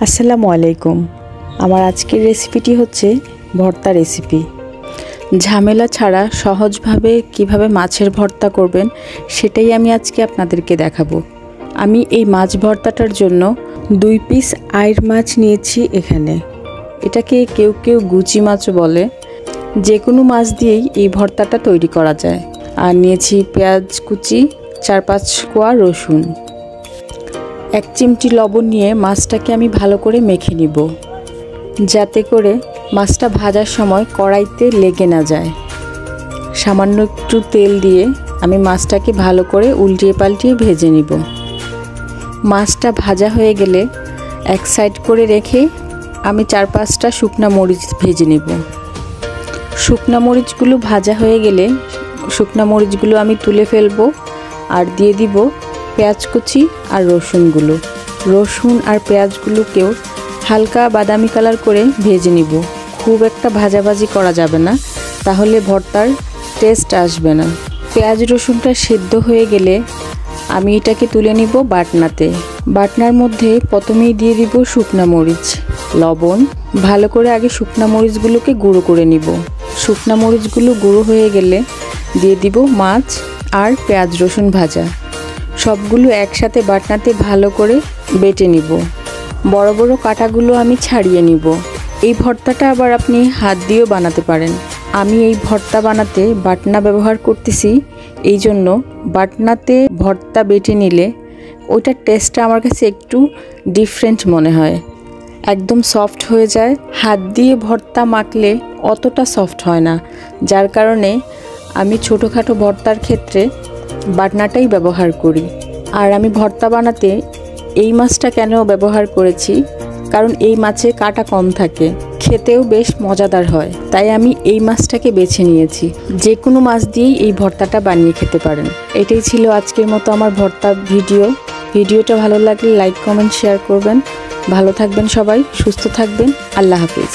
আসসালামু আলাইকুম। আমার আজকের রেসিপিটি হচ্ছে ভর্তা রেসিপি। ঝামেলা ছাড়া সহজভাবে কিভাবে মাছের ভর্তা করবেন সেটাই আমি আজকে আপনাদেরকে দেখাবো। আমি এই মাছ ভর্তাটার জন্য 2 পিস আইড় মাছ নিয়েছি এখানে। এটাকে কেউ কেউ গুচি মাছও বলে। যে কোনো মাছ দিয়েই এই ভর্তাটা তৈরি করা যায়। আর নিয়েছি পেঁয়াজ কুচি, 4-5 কোয়া রসুন, 1 চিমটি লবণ নিয়ে মাছটাকে আমি ভালো করে মেখে নিব, যাতে করে মাছটা ভাজার সময় কড়াইতে লেগে না যায়। সামান্য একটু তেল দিয়ে আমি মাছটাকে ভালো করে উল্টিয়ে পাল্টিয়ে ভেজে নিব। মাছটা ভাজা হয়ে গেলে এক সাইড করে রেখে আমি 4-5টা শুকনা মরিচ ভেজে নিব। শুকনা মরিচগুলো ভাজা হয়ে গেলে শুকনা মরিচগুলো আমি তুলে ফেলবো আর দিয়ে দিব পেঁয়াজ কুচি আর রসুনগুলো। রসুন আর পেঁয়াজগুলোকেও হালকা বাদামি কালার করে ভেজে নিব। খুব একটা ভাজাভাজি করা যাবে না, তাহলে ভর্তার টেস্ট আসবে না। পেঁয়াজ রসুনটা সেদ্ধ হয়ে গেলে আমি এটাকে তুলে নিব বাটনাতে। বাটনার মধ্যে প্রথমেই দিয়ে দিব শুকনা মরিচ, লবণ। ভালো করে আগে শুকনা মরিচগুলোকে গুঁড়ো করে নিব। শুকনা মরিচগুলো গুঁড়ো হয়ে গেলে দিয়ে দিব মাছ আর পেঁয়াজ রসুন ভাজা। সবগুলো একসাথে বাটনাতে ভালো করে বেটে নিব। বড় বড় কাঁটাগুলো আমি ছাড়িয়ে নিব। এই ভর্তাটা আবার আপনি হাত দিয়েও বানাতে পারেন। আমি এই ভর্তা বানাতে বাটনা ব্যবহার করতেছি, এই জন্য বাটনাতে ভর্তা বেটে নিলে ওইটার টেস্টটা আমার কাছে একটু ডিফারেন্ট মনে হয়। একদম সফট হয়ে যায়। হাত দিয়ে ভর্তা মাখলে অতটা সফট হয় না, যার কারণে আমি ছোটোখাটো ভর্তার ক্ষেত্রে বাটনাটাই ব্যবহার করি। আর আমি ভর্তা বানাতে এই মাছটা কেন ব্যবহার করেছি, কারণ এই মাছে কাঁটা কম থাকে, খেতেও বেশ মজাদার হয়, তাই আমি এই মাছটাকে বেছে নিয়েছি। যে কোনো মাছ দিয়েই এই ভর্তাটা বানিয়ে খেতে পারেন। এটাই ছিল আজকের মতো আমার ভর্তা ভিডিওটা ভালো লাগলে লাইক কমেন্ট শেয়ার করবেন। ভালো থাকবেন সবাই, সুস্থ থাকবেন। আল্লাহ হাফিজ।